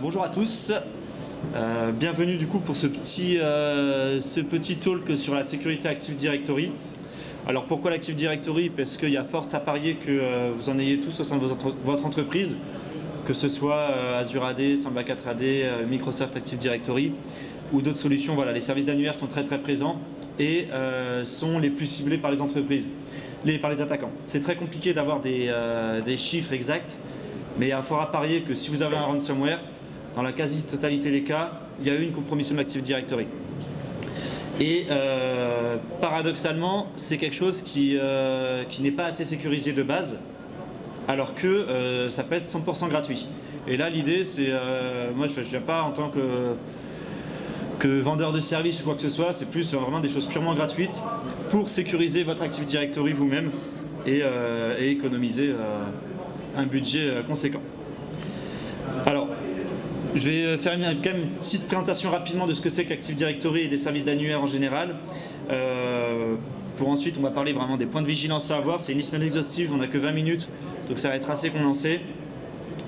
Bonjour à tous, bienvenue du coup pour ce petit talk sur la sécurité Active Directory. Alors pourquoi l'Active Directory? Parce qu'il y a fort à parier que vous en ayez tous au sein de votre entreprise, que ce soit Azure AD, Samba 4 AD, Microsoft Active Directory ou d'autres solutions. Voilà, les services d'annuaire sont très présents et sont les plus ciblés par les entreprises, par les attaquants. C'est très compliqué d'avoir des chiffres exacts. Mais il y a fort à parier que si vous avez un ransomware, dans la quasi-totalité des cas, il y a eu une compromission d'Active Directory. Et paradoxalement, c'est quelque chose qui n'est pas assez sécurisé de base, alors que ça peut être 100% gratuit. Et là, l'idée, c'est... moi, je ne viens pas en tant que vendeur de services ou quoi que ce soit, c'est plus vraiment des choses purement gratuites pour sécuriser votre Active Directory vous-même et économiser un budget conséquent. Alors, je vais faire quand même une petite présentation rapidement de ce que c'est qu'Active Directory et des services d'annuaire en général. Pour ensuite, on va parler vraiment des points de vigilance à avoir. C'est une liste non exhaustive, on n'a que 20 minutes, donc ça va être assez condensé.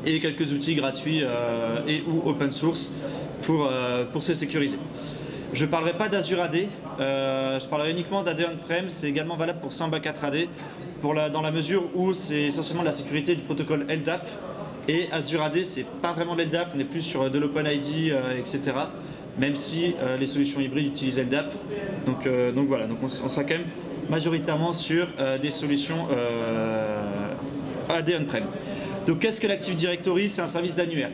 Et quelques outils gratuits et ou open source pour se sécuriser. Je ne parlerai pas d'Azure AD, je parlerai uniquement d'AD on-prem, c'est également valable pour Samba 4 AD, dans la mesure où c'est essentiellement de la sécurité du protocole LDAP, et Azure AD, c'est pas vraiment de l'LDAP, on est plus sur de l'OpenID, etc. Même si les solutions hybrides utilisent LDAP. Donc voilà, donc on sera quand même majoritairement sur des solutions AD on-prem. Donc qu'est-ce que l'Active Directory? C'est un service d'annuaire.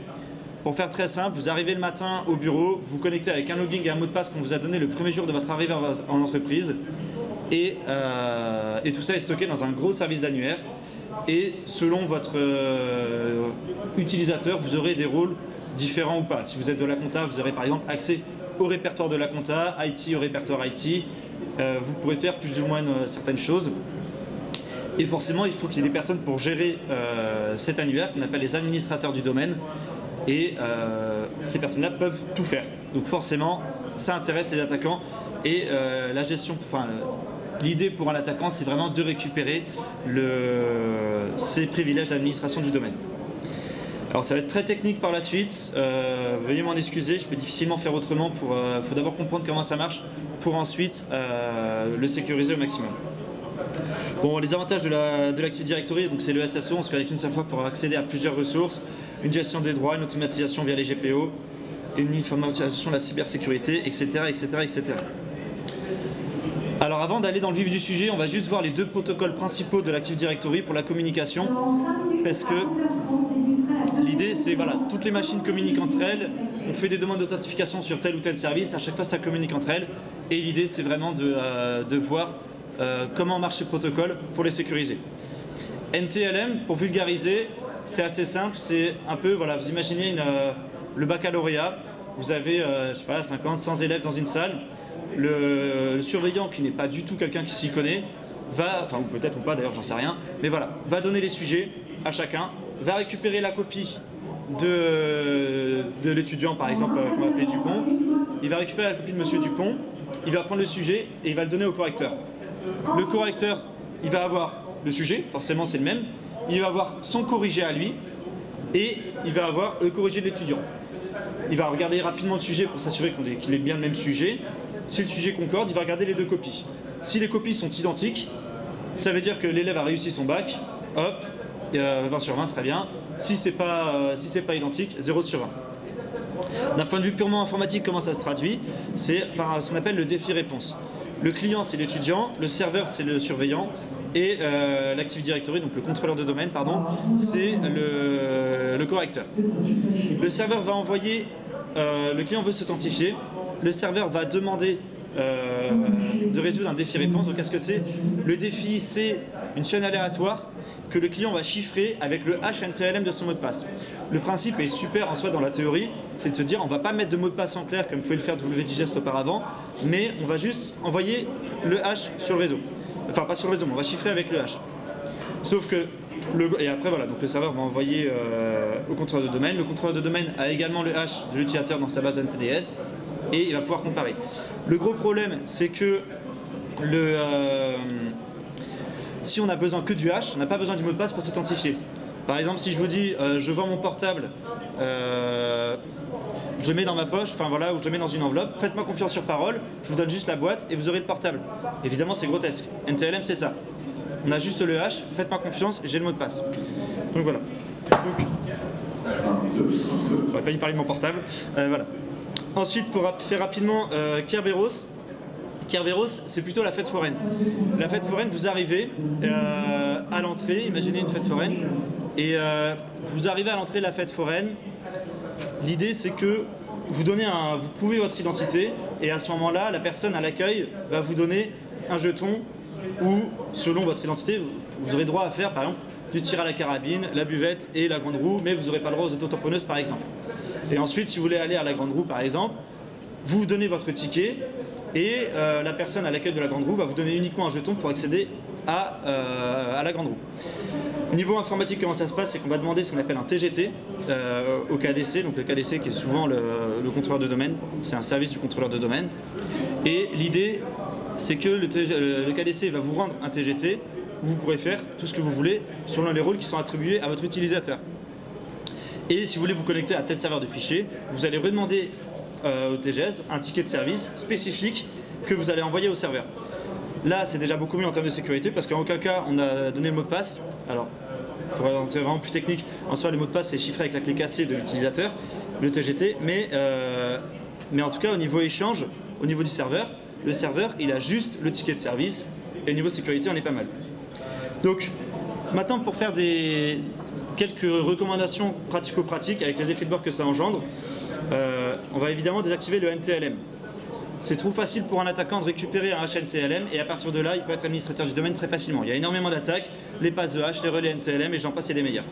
Pour faire très simple, vous arrivez le matin au bureau, vous vous connectez avec un login et un mot de passe qu'on vous a donné le premier jour de votre arrivée en entreprise, et tout ça est stocké dans un gros service d'annuaire. Et selon votre utilisateur, vous aurez des rôles différents ou pas. Si vous êtes de la compta, vous aurez par exemple accès au répertoire de la compta, IT au répertoire IT. Vous pourrez faire plus ou moins certaines choses. Et forcément, il faut qu'il y ait des personnes pour gérer cet annuaire qu'on appelle les administrateurs du domaine. Et ces personnes-là peuvent tout faire. Donc forcément, ça intéresse les attaquants. Et la gestion, l'idée pour un attaquant, c'est vraiment de récupérer ses privilèges d'administration du domaine. Alors ça va être très technique par la suite. Veuillez m'en excuser, je peux difficilement faire autrement. Faut d'abord comprendre comment ça marche pour ensuite le sécuriser au maximum. Bon, les avantages de l'Active Directory, donc c'est le SSO, on se connecte une seule fois pour accéder à plusieurs ressources, une gestion des droits, une automatisation via les GPO, une informatisation de la cybersécurité, etc., etc., etc. Alors avant d'aller dans le vif du sujet, on va juste voir les deux protocoles principaux de l'Active Directory pour la communication, parce que l'idée c'est, voilà, toutes les machines communiquent entre elles, on fait des demandes d'authentification sur tel ou tel service, à chaque fois ça communique entre elles, et l'idée c'est vraiment de voir comment marche ce protocole pour les sécuriser. NTLM, pour vulgariser, c'est assez simple, c'est un peu, voilà, vous imaginez le baccalauréat, vous avez, je sais pas, 50, 100 élèves dans une salle, le surveillant qui n'est pas du tout quelqu'un qui s'y connaît, ou peut-être ou pas d'ailleurs, j'en sais rien, mais voilà, va donner les sujets à chacun, va récupérer la copie de l'étudiant, par exemple, qu'on va appeler Dupont, il va récupérer la copie de monsieur Dupont, il va prendre le sujet et il va le donner au correcteur. Le correcteur, il va avoir le sujet, forcément c'est le même, il va avoir son corrigé à lui et il va avoir le corrigé de l'étudiant. Il va regarder rapidement le sujet pour s'assurer qu'il est bien le même sujet. Si le sujet concorde, il va regarder les deux copies. Si les copies sont identiques, ça veut dire que l'élève a réussi son bac, hop, 20 sur 20, très bien. Si c'est pas identique, 0 sur 20. D'un point de vue purement informatique, comment ça se traduit? C'est par ce qu'on appelle le défi-réponse. Le client, c'est l'étudiant, le serveur, c'est le surveillant, et l'Active Directory, donc le contrôleur de domaine, pardon, c'est le correcteur. Le serveur va envoyer, le client veut s'authentifier, le serveur va demander de résoudre un défi-réponse. Donc qu'est-ce que c'est? Le défi, c'est une chaîne aléatoire que le client va chiffrer avec le hash NTLM de son mot de passe. Le principe est super en soi dans la théorie, c'est de se dire on ne va pas mettre de mot de passe en clair comme pouvait le faire WDGest auparavant, mais on va juste envoyer le hash sur le réseau. Enfin pas sur le réseau, mais on va chiffrer avec le hash. Sauf que, et après voilà, donc le serveur va envoyer au contrôleur de domaine. Le contrôleur de domaine a également le hash de l'utilisateur dans sa base NTDS et il va pouvoir comparer. Le gros problème, c'est que si on a besoin que du hash, on n'a pas besoin du mot de passe pour s'authentifier. Par exemple, si je vous dis je vends mon portable, je le mets dans ma poche, enfin voilà, ou je le mets dans une enveloppe, faites-moi confiance sur parole, je vous donne juste la boîte et vous aurez le portable. Évidemment, c'est grotesque. NTLM, c'est ça. On a juste le hash, faites-moi confiance, j'ai le mot de passe. Donc voilà. Donc, j'aurais pas dû parler de mon portable. Voilà. Ensuite, pour faire rapidement, Kerberos. Kerberos, c'est plutôt la fête foraine. La fête foraine, vous arrivez à l'entrée, imaginez une fête foraine, et vous arrivez à l'entrée de la fête foraine. L'idée, c'est que vous prouvez votre identité, et à ce moment-là, la personne à l'accueil va vous donner un jeton où, selon votre identité, vous aurez droit à faire, par exemple, du tir à la carabine, la buvette et la grande roue, mais vous n'aurez pas le droit aux autotamponneuses, par exemple. Et ensuite, si vous voulez aller à la grande roue, par exemple, vous donnez votre ticket, et la personne à l'accueil de la grande roue va vous donner uniquement un jeton pour accéder à la grande roue. Au niveau informatique, comment ça se passe, c'est qu'on va demander ce qu'on appelle un TGT au KDC, donc le KDC qui est souvent le contrôleur de domaine, c'est un service du contrôleur de domaine. Et l'idée, c'est que le KDC va vous rendre un TGT où vous pourrez faire tout ce que vous voulez selon les rôles qui sont attribués à votre utilisateur. Et si vous voulez vous connecter à tel serveur de fichiers, vous allez redemander au TGS un ticket de service spécifique que vous allez envoyer au serveur. Là, c'est déjà beaucoup mieux en termes de sécurité parce qu'en aucun cas, on a donné le mot de passe. Alors, pour être vraiment plus technique, en soi, le mot de passe est chiffré avec la clé cassée de l'utilisateur, le TGT, mais en tout cas, au niveau échange, au niveau du serveur, le serveur, il a juste le ticket de service et au niveau sécurité, on est pas mal. Donc, maintenant, pour faire quelques recommandations pratico-pratiques avec les effets de bord que ça engendre, on va évidemment désactiver le NTLM. C'est trop facile pour un attaquant de récupérer un hash NTLM et à partir de là, il peut être administrateur du domaine très facilement. Il y a énormément d'attaques, les passes de hash, les relais NTLM et j'en passe et des meilleurs.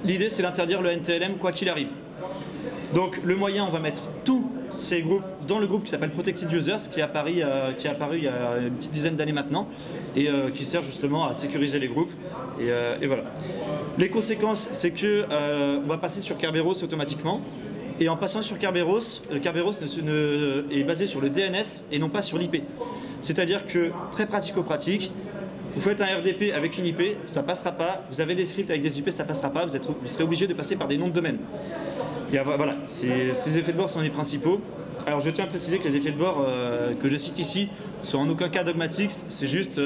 L'idée, c'est d'interdire le NTLM quoi qu'il arrive. Donc le moyen, on va mettre tous ces groupes dans le groupe qui s'appelle Protected Users, qui est apparu il y a une petite dizaine d'années maintenant et qui sert justement à sécuriser les groupes. Et voilà. Les conséquences, c'est que on va passer sur Kerberos automatiquement. Et en passant sur Kerberos, le Kerberos est basé sur le DNS et non pas sur l'IP. C'est-à-dire que, très pratico-pratique, vous faites un RDP avec une IP, ça passera pas. Vous avez des scripts avec des IP, ça passera pas. Vous serez obligé de passer par des noms de domaine. Voilà, ces effets de bord sont les principaux. Alors je tiens à préciser que les effets de bord que je cite ici sont en aucun cas dogmatiques. C'est juste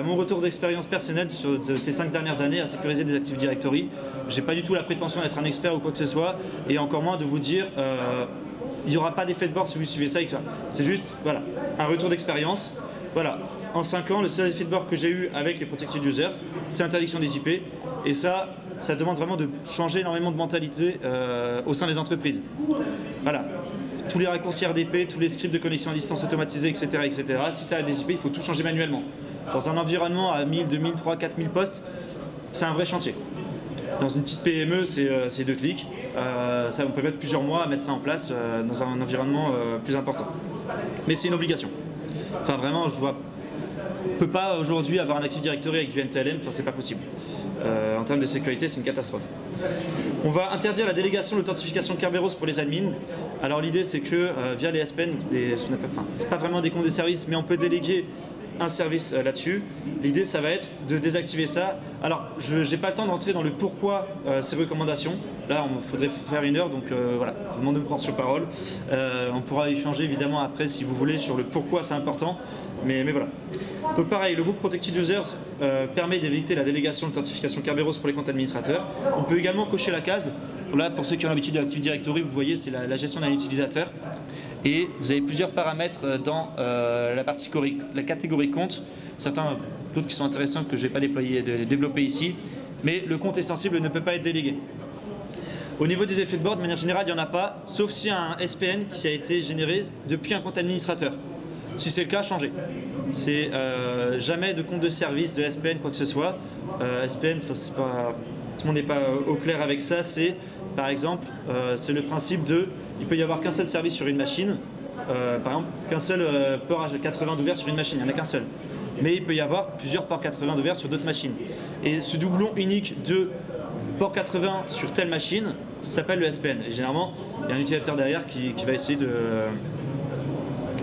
mon retour d'expérience personnelle sur ces 5 dernières années à sécuriser des Active Directory. J'ai pas du tout la prétention d'être un expert ou quoi que ce soit, et encore moins de vous dire il n'y aura pas d'effet de bord si vous suivez ça. C'est juste voilà, un retour d'expérience. Voilà. En 5 ans, le seul effet de bord que j'ai eu avec les Protected Users, c'est l'interdiction des IP. Et ça demande vraiment de changer énormément de mentalité au sein des entreprises. Voilà. Tous les raccourcis RDP, tous les scripts de connexion à distance automatisés, etc., etc. Si ça a des IP, il faut tout changer manuellement. Dans un environnement à 1000, 2000, 3, 4000 postes, c'est un vrai chantier. Dans une petite PME, c'est 2 clics. Ça peut mettre plusieurs mois à mettre ça en place dans un environnement plus important. Mais c'est une obligation. Enfin vraiment, je ne peux pas aujourd'hui avoir un Active Directory avec du NTLM, enfin, c'est pas possible. En termes de sécurité, c'est une catastrophe. On va interdire la délégation de l'authentification Kerberos pour les admins. Alors l'idée, c'est que via les SPN, c'est pas vraiment des comptes de service, mais on peut déléguer un service là-dessus. L'idée, ça va être de désactiver ça. Alors, je n'ai pas le temps d'entrer dans le pourquoi ces recommandations. Là, il faudrait faire 1 heure, donc voilà, je vous demande de me prendre sur parole. On pourra échanger évidemment après, si vous voulez, sur le pourquoi c'est important. Mais voilà. Donc pareil, le groupe Protected Users permet d'éviter la délégation d'authentification Kerberos pour les comptes administrateurs. On peut également cocher la case. Là, pour ceux qui ont l'habitude de l'Active Directory, vous voyez, c'est la gestion d'un utilisateur. Et vous avez plusieurs paramètres dans la catégorie compte. D'autres qui sont intéressants que je ne vais pas développer ici. Mais le compte est sensible, ne peut pas être délégué. Au niveau des effets de bord, de manière générale, il n'y en a pas, sauf s'il y a un SPN qui a été généré depuis un compte administrateur. Si c'est le cas, changez. C'est jamais de compte de service, de SPN, quoi que ce soit. SPN, tout le monde n'est pas au clair avec ça. C'est, par exemple, c'est le principe il peut y avoir qu'un seul service sur une machine. Par exemple, qu'un seul port 80 d'ouvert sur une machine, il n'y en a qu'un seul. Mais il peut y avoir plusieurs ports 80 d'ouvert sur d'autres machines. Et ce doublon unique de port 80 sur telle machine, ça s'appelle le SPN. Et généralement, il y a un utilisateur derrière qui va essayer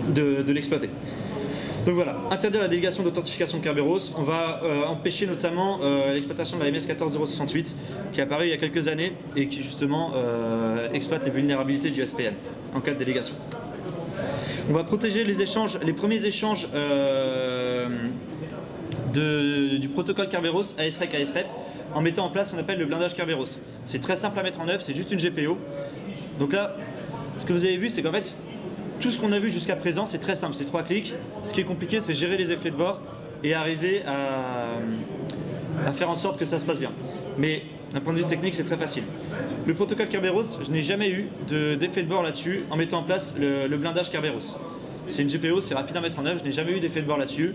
de l'exploiter. Donc voilà, interdire la délégation d'authentification Kerberos, on va empêcher notamment l'exploitation de la MS 14068 qui est apparue il y a quelques années et qui justement exploite les vulnérabilités du SPN en cas de délégation. On va protéger les échanges, les premiers échanges du protocole Kerberos ASREC à ASREP en mettant en place ce qu'on appelle le blindage Kerberos. C'est très simple à mettre en œuvre, c'est juste une GPO. Donc là, ce que vous avez vu, c'est qu'en fait, tout ce qu'on a vu jusqu'à présent, c'est très simple, c'est 3 clics. Ce qui est compliqué, c'est gérer les effets de bord et arriver à faire en sorte que ça se passe bien. Mais d'un point de vue technique, c'est très facile. Le protocole Kerberos, je n'ai jamais eu d'effet de bord là-dessus en mettant en place le blindage Kerberos. C'est une GPO, c'est rapide à mettre en œuvre, je n'ai jamais eu d'effet de bord là-dessus.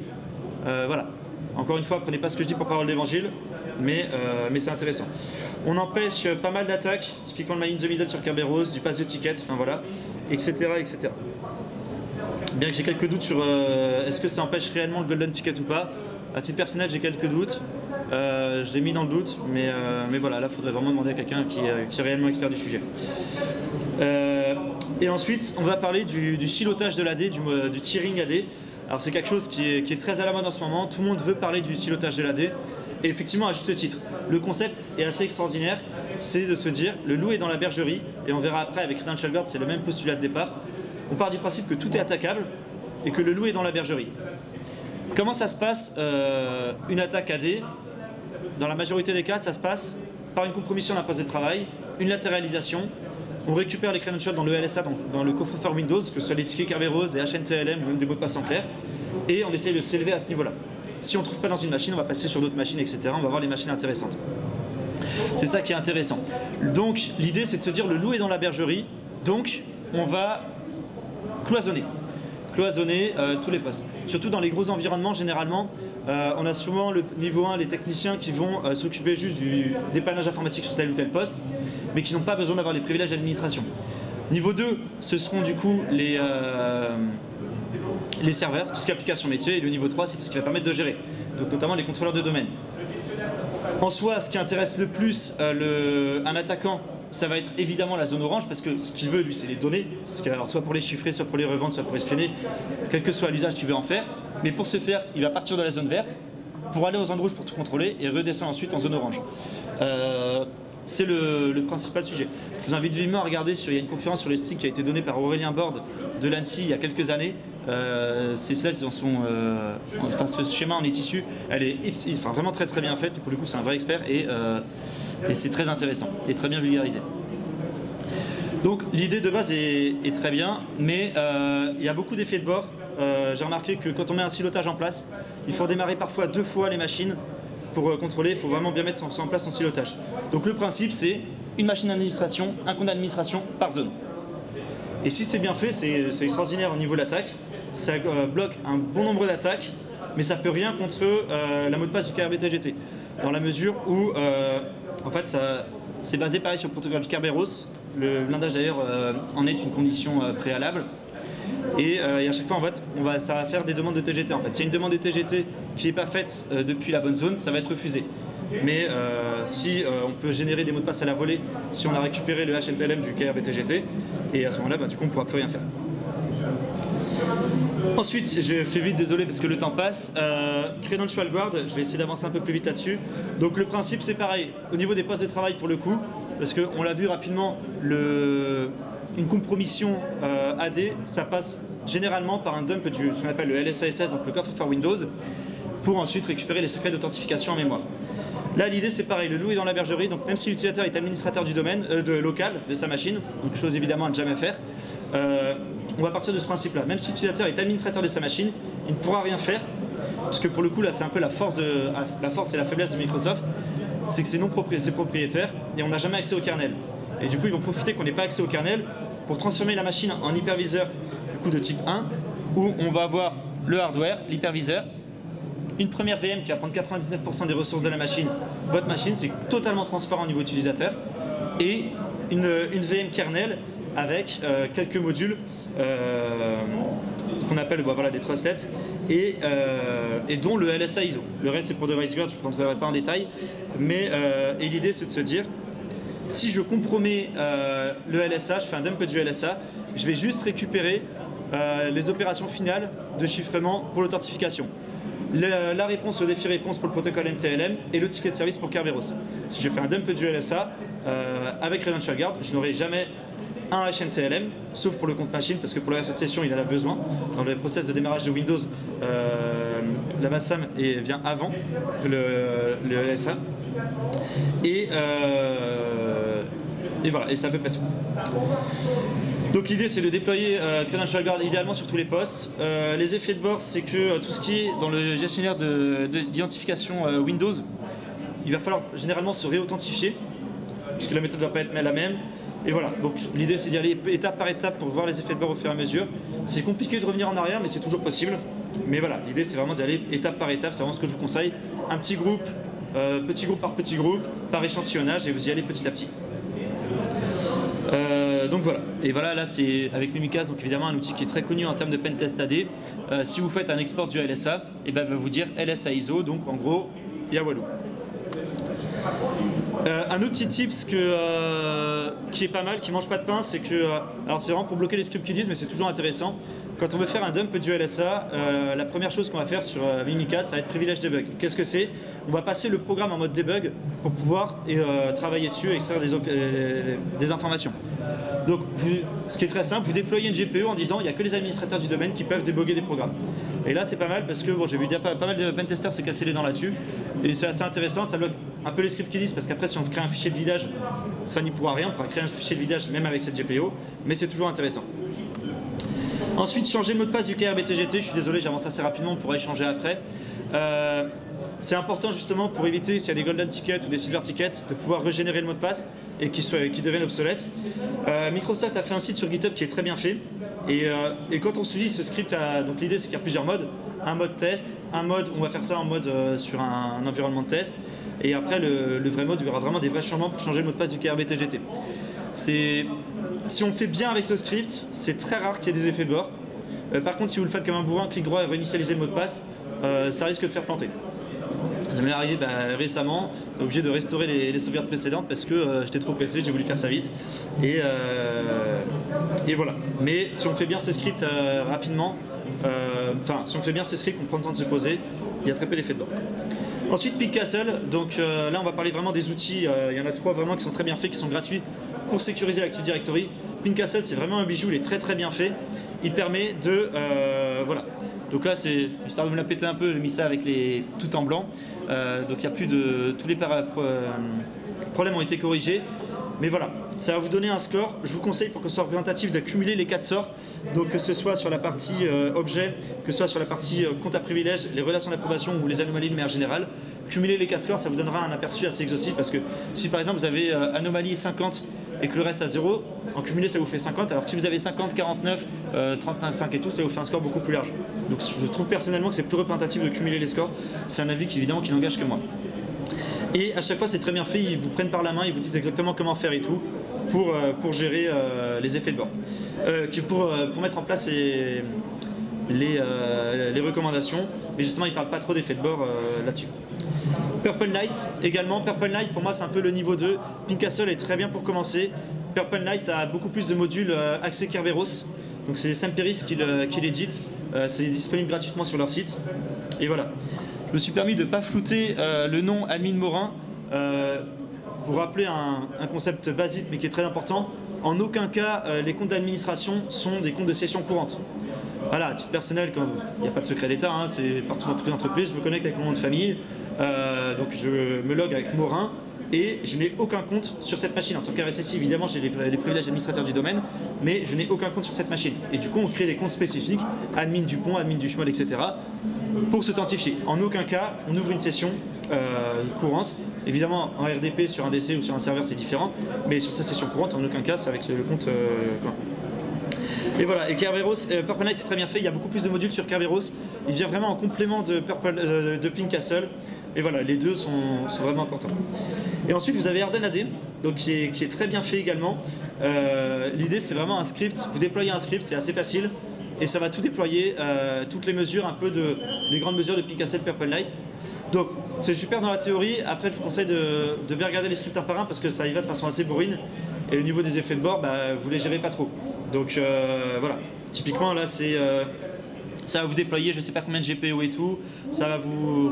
Voilà. Encore une fois, prenez pas ce que je dis pour parole d'évangile, mais c'est intéressant. On empêche pas mal d'attaques, typiquement le mine in the middle sur Kerberos, du pass de ticket, enfin voilà, etc. etc. Bien que j'ai quelques doutes sur est-ce que ça empêche réellement le golden ticket ou pas. À titre personnel, j'ai quelques doutes. Je l'ai mis dans le doute, mais voilà, là, il faudrait vraiment demander à quelqu'un qui est réellement expert du sujet. Et ensuite, on va parler du silotage de l'AD, du tiering AD. Alors c'est quelque chose qui est très à la mode en ce moment. Tout le monde veut parler du silotage de l'AD. Et effectivement, à juste titre, le concept est assez extraordinaire. C'est de se dire, le loup est dans la bergerie, et on verra après avec Credential Guard, c'est le même postulat de départ. On part du principe que tout est attaquable et que le loup est dans la bergerie. Comment ça se passe une attaque AD? Dans la majorité des cas, ça se passe par une compromission d'un poste de travail, une latéralisation. On récupère les credentials dans le LSA, dans le coffre-fort Windows, que ce soit les tickets Kerberos, des HNTLM ou même des mots de passe en clair, et on essaye de s'élever à ce niveau-là. Si on ne trouve pas dans une machine, on va passer sur d'autres machines, etc. On va voir les machines intéressantes. C'est ça qui est intéressant. Donc l'idée, c'est de se dire le loup est dans la bergerie, donc on va cloisonner tous les postes. Surtout dans les gros environnements, généralement, on a souvent le niveau 1, les techniciens qui vont s'occuper juste du dépannage informatique sur tel ou tel poste, mais qui n'ont pas besoin d'avoir les privilèges d'administration. Niveau 2, ce seront du coup les serveurs, tout ce qui est application métier, et le niveau 3, c'est tout ce qui va permettre de gérer, donc notamment les contrôleurs de domaine. En soi, ce qui intéresse le plus un attaquant, ça va être évidemment la zone orange, parce que ce qu'il veut, lui, c'est les données. Alors, soit pour les chiffrer, soit pour les revendre, soit pour espionner, quel que soit l'usage qu'il veut en faire. Mais pour ce faire, il va partir de la zone verte, pour aller aux zones rouges pour tout contrôler, et redescendre ensuite en zone orange. C'est le principal sujet. Je vous invite vivement à regarder, il y a une conférence sur les sticks qui a été donnée par Aurélien Borde de l'ANSSI il y a quelques années. Ces slides dans enfin ce schéma en est issu, elle est vraiment très très bien faite, pour le coup c'est un vrai expert et c'est très intéressant et très bien vulgarisé. Donc l'idée de base est très bien, mais il y a beaucoup d'effets de bord. J'ai remarqué que quand on met un silotage en place, il faut démarrer parfois 2 fois les machines pour contrôler, il faut vraiment bien mettre en place son silotage. Donc le principe c'est une machine d'administration, un compte d'administration par zone. Et si c'est bien fait, c'est extraordinaire au niveau de l'attaque. Ça bloque un bon nombre d'attaques, mais ça peut rien contre la mot de passe du KRBTGT. Dans la mesure où, en fait, c'est basé pareil sur le protocole du Kerberos. Le blindage d'ailleurs en est une condition préalable. Et à chaque fois, en fait, ça va faire des demandes de TGT. En fait, s'il y a une demande de TGT qui n'est pas faite depuis la bonne zone, ça va être refusé. Mais si on peut générer des mots de passe à la volée, si on a récupéré le HLTLM du KRBTGT, et à ce moment-là, du coup, on ne pourra plus rien faire. Ensuite, je fais vite, désolé parce que le temps passe. Credential Guard, je vais essayer d'avancer un peu plus vite là-dessus. Donc le principe, c'est pareil. Au niveau des postes de travail, pour le coup, parce qu'on l'a vu rapidement, une compromission AD, ça passe généralement par un dump de ce qu'on appelle le LSASS, donc le coffre-fort Windows, pour ensuite récupérer les secrets d'authentification en mémoire. Là, l'idée, c'est pareil, le loup est dans la bergerie, donc même si l'utilisateur est administrateur du domaine, local de sa machine, donc chose évidemment à ne jamais faire, on va partir de ce principe-là. Même si l'utilisateur est administrateur de sa machine, il ne pourra rien faire, parce que pour le coup, là, c'est un peu la force et la faiblesse de Microsoft, c'est que c'est propriétaire et on n'a jamais accès au kernel. Et du coup, ils vont profiter qu'on n'ait pas accès au kernel pour transformer la machine en hyperviseur du coup, de type 1, où on va avoir le hardware, l'hyperviseur, une première VM qui va prendre 99% des ressources de la machine. Votre machine, c'est totalement transparent au niveau utilisateur. Et une VM kernel avec quelques modules qu'on appelle des trustlets et dont le LSA ISO. Le reste, c'est pour Device Guard, je ne rentrerai pas en détail. Mais l'idée, c'est de se dire, si je compromets le LSA, je fais un dump du LSA, je vais juste récupérer les opérations finales de chiffrement pour l'authentification. La réponse au défi réponse pour le protocole MTLM et le ticket de service pour Kerberos. Si je fais un dump du LSA avec Credential Guard, je n'aurai jamais un hash MTLM, sauf pour le compte machine, parce que pour la reste de session, il en a besoin. Dans le process de démarrage de Windows, la base SAM vient avant le LSA. Et voilà, et c'est à peu près tout. Donc l'idée c'est de déployer Credential Guard idéalement sur tous les postes. Les effets de bord, c'est que tout ce qui est dans le gestionnaire d'identification Windows, il va falloir généralement se réauthentifier, puisque la méthode ne va pas être la même. Et voilà, donc l'idée c'est d'y aller étape par étape pour voir les effets de bord au fur et à mesure. C'est compliqué de revenir en arrière, mais c'est toujours possible. Mais voilà, l'idée c'est vraiment d'y aller étape par étape, c'est vraiment ce que je vous conseille. Un petit groupe par petit groupe, par échantillonnage, et vous y allez petit à petit. Donc voilà, et voilà, là c'est avec Mimikatz, donc évidemment un outil qui est très connu en termes de pentest AD. Si vous faites un export du LSA, et ben, il va vous dire LSA ISO, donc en gros, il y a Walou. Un autre petit tips qui est pas mal, qui mange pas de pain, c'est que, alors c'est vraiment pour bloquer les scripts qui disent, mais c'est toujours intéressant. Quand on veut faire un dump du LSA, la première chose qu'on va faire sur Mimikatz, ça va être privilège debug. Qu'est-ce que c'est? On va passer le programme en mode debug pour pouvoir travailler dessus et extraire des informations. Donc, ce qui est très simple, vous déployez une GPO en disant il n'y a que les administrateurs du domaine qui peuvent débugger des programmes. Et là, c'est pas mal parce que bon, j'ai vu pas mal de pentesters se casser les dents là-dessus. Et c'est assez intéressant, ça bloque un peu les scripts qui disent parce qu'après, si on crée un fichier de vidage, ça n'y pourra rien. On pourra créer un fichier de vidage même avec cette GPO, mais c'est toujours intéressant. Ensuite, changer le mot de passe du KRBTGT. Je suis désolé, j'avance assez rapidement, on pourra échanger après. C'est important justement pour éviter, s'il y a des golden tickets ou des silver tickets, de pouvoir régénérer le mot de passe et qu'il devienne obsolète. Microsoft a fait un site sur GitHub qui est très bien fait. Et quand on suit ce script, donc l'idée c'est qu'il y a plusieurs modes. Un mode test, un mode, on va faire ça en mode sur un environnement de test. Et après le vrai mode, il y aura vraiment des vrais changements pour changer le mot de passe du KRBTGT. Si on fait bien avec ce script, c'est très rare qu'il y ait des effets de bord. Par contre, si vous le faites comme un bourrin, clic droit et réinitialiser le mot de passe, ça risque de faire planter. Ça m'est arrivé récemment, j'ai obligé de restaurer les sauvegardes précédentes parce que j'étais trop pressé, j'ai voulu faire ça vite. Et voilà. Mais si on fait bien ce script rapidement, si on fait bien ce script, on prend le temps de se poser, il y a très peu d'effets de bord. Ensuite, Picastle. Donc là, on va parler vraiment des outils. Il y en a 3 vraiment qui sont très bien faits, qui sont gratuits pour sécuriser l'Active Directory. Picastle, c'est vraiment un bijou, il est très très bien fait. Il permet de... voilà. Donc là, c'est histoire de me la péter un peu, j'ai mis ça avec tout en blanc. Donc il n'y a plus de... Tous les problèmes ont été corrigés. Mais voilà, ça va vous donner un score. Je vous conseille, pour que ce soit représentatif, d'accumuler les 4 sorts. Donc que ce soit sur la partie objet, que ce soit sur la partie compte à privilège, les relations d'approbation ou les anomalies de manière générale. Cumuler les 4 scores, ça vous donnera un aperçu assez exhaustif. Parce que si par exemple vous avez anomalie 50 et que le reste à 0, en cumulé ça vous fait 50, alors que si vous avez 50, 49, 35 et tout, ça vous fait un score beaucoup plus large. Donc je trouve personnellement que c'est plus représentatif de cumuler les scores. C'est un avis qui évidemment qui n'engage que moi. Et à chaque fois c'est très bien fait, ils vous prennent par la main, ils vous disent exactement comment faire et tout pour gérer les effets de bord. Pour mettre en place les recommandations, mais justement ils ne parlent pas trop d'effets de bord là-dessus. Purple Knight également. Purple Knight pour moi c'est un peu le niveau 2. Picastle est très bien pour commencer. Purple Knight a beaucoup plus de modules axés Kerberos. Donc c'est Semperis qui l'édite. C'est disponible gratuitement sur leur site. Et voilà. Je me suis permis de ne pas flouter le nom admin Morin pour rappeler un concept basique mais qui est très important. En aucun cas les comptes d'administration sont des comptes de session courante. Voilà, à titre personnel, il n'y a pas de secret d'État, hein, c'est partout dans toutes les entreprises, je me connecte avec mon nom de famille, donc je me log avec Morin et je n'ai aucun compte sur cette machine. En tant qu'RSSI, évidemment, j'ai les privilèges d'administrateur du domaine, mais je n'ai aucun compte sur cette machine. Et du coup, on crée des comptes spécifiques, admin du pont, admin du chemin, etc., pour s'authentifier. En aucun cas, on ouvre une session courante. Évidemment, en RDP, sur un DC ou sur un serveur, c'est différent, mais sur sa session courante, en aucun cas, c'est avec le compte commun. Et voilà, et Kerberos, Purple Knight c'est très bien fait, il y a beaucoup plus de modules sur Kerberos, il vient vraiment en complément de Picastle, et voilà, les deux sont vraiment importants. Et ensuite vous avez Arden AD, donc qui est très bien fait également. L'idée c'est vraiment un script, vous déployez un script, c'est assez facile, et ça va tout déployer, toutes les mesures, un peu les grandes mesures de Picastle Purple Knight. Donc c'est super dans la théorie, après je vous conseille de bien regarder les scripts un par un parce que ça y va de façon assez bourrine, et au niveau des effets de bord, vous les gérez pas trop. Donc voilà, typiquement là c'est Ça va vous déployer je ne sais pas combien de GPO et tout, ça va vous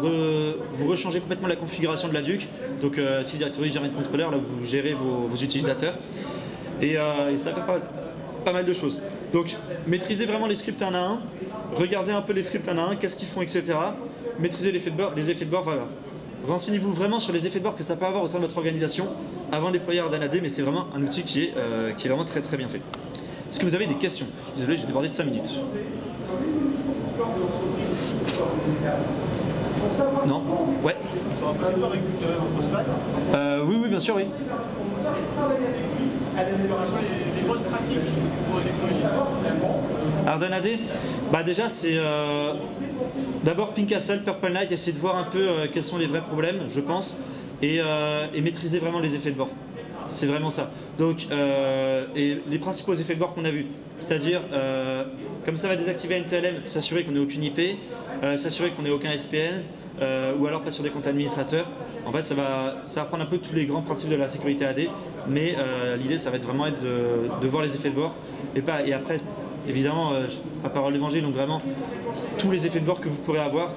rechanger complètement la configuration de la Duke. Donc Active Directory, gère contrôleur, là vous gérez vos utilisateurs. Et ça va faire pas mal de choses. Donc maîtrisez vraiment les scripts un à un, regardez un peu les scripts un à un, qu'est-ce qu'ils font, etc. Maîtrisez les effets de bord, voilà. Renseignez-vous vraiment sur les effets de bord que ça peut avoir au sein de votre organisation avant de déployer Ardanade, mais c'est vraiment un outil qui est vraiment très très bien fait. Est-ce que vous avez des questions? Je suis désolé, j'ai débordé de 5 minutes. Non? Ouais. Oui, oui, bien sûr, oui. Les bonnes pratiques pour déployer Ardanade, bah déjà c'est d'abord Pink Castle, Purple Night, essayer de voir un peu quels sont les vrais problèmes, je pense, et maîtriser vraiment les effets de bord. C'est vraiment ça. Donc, et les principaux effets de bord qu'on a vus, c'est-à-dire, comme ça va désactiver NTLM, s'assurer qu'on n'ait aucune IP, s'assurer qu'on n'ait aucun SPN, ou alors pas sur des comptes administrateurs. En fait, ça va prendre un peu tous les grands principes de la sécurité AD, mais l'idée, ça va vraiment être de voir les effets de bord, et après, évidemment, pas parole d'évangile, donc vraiment tous les effets de bord que vous pourrez avoir.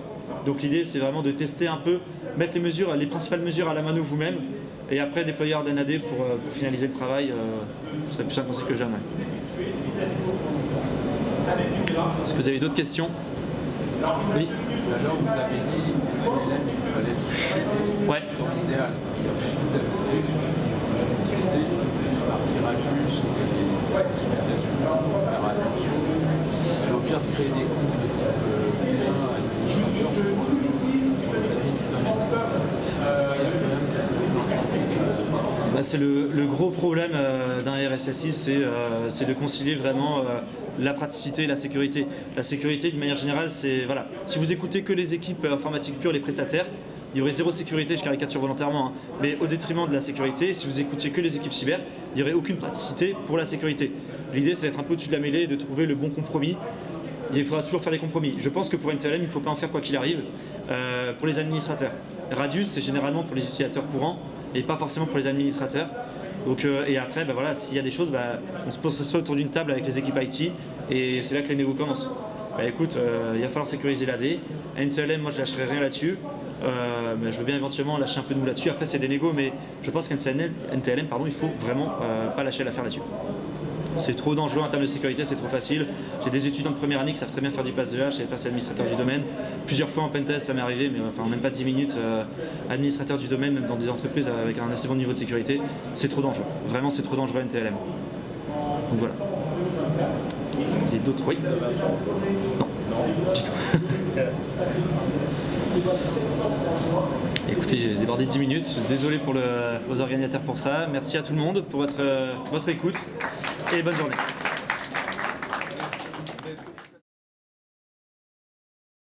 Donc l'idée, c'est vraiment de tester un peu, mettre les principales mesures à la mano vous-même, et après déployer Ardanade pour finaliser le travail. Ce serait plus simple que jamais. Est-ce que vous avez d'autres questions? Oui. Alors, vous avez dit ouais. dans l'idéal, utiliser la partie radius, faire attention. Et au pire, c'est créer des comptes de type c'est le gros problème d'un RSSI, c'est de concilier vraiment la praticité et la sécurité. La sécurité, de manière générale, c'est voilà. Si vous écoutez que les équipes informatiques pures, les prestataires, il y aurait zéro sécurité, je caricature volontairement, hein, mais au détriment de la sécurité. Si vous écoutiez que les équipes cyber, il n'y aurait aucune praticité pour la sécurité. L'idée, c'est d'être un peu au-dessus de la mêlée et de trouver le bon compromis. Il faudra toujours faire des compromis. Je pense que pour NTLM, il ne faut pas en faire quoi qu'il arrive. Pour les administrateurs, Radius, c'est généralement pour les utilisateurs courants et pas forcément pour les administrateurs. Donc, et après, bah voilà, s'il y a des choses, bah, on se pose soit autour d'une table avec les équipes IT et c'est là que les négos commencent. Bah, écoute, il va falloir sécuriser l'AD. NTLM, moi je lâcherai rien là-dessus. Mais je veux bien éventuellement lâcher un peu de nous là-dessus. Après, c'est des négos, mais je pense qu'NTLM, il faut vraiment pas lâcher l'affaire là-dessus. C'est trop dangereux en termes de sécurité, c'est trop facile. J'ai des étudiants de première année qui savent très bien faire du pass EH et passer administrateur du domaine. Plusieurs fois en pentest, ça m'est arrivé, mais enfin même pas 10 minutes, administrateur du domaine, même dans des entreprises avec un assez bon niveau de sécurité, c'est trop dangereux. Vraiment, c'est trop dangereux NTLM. Donc voilà. Vous avez d'autres? Oui? Non, du tout. Écoutez, j'ai débordé 10 minutes, désolé aux organisateurs pour ça. Merci à tout le monde pour votre écoute et bonne journée.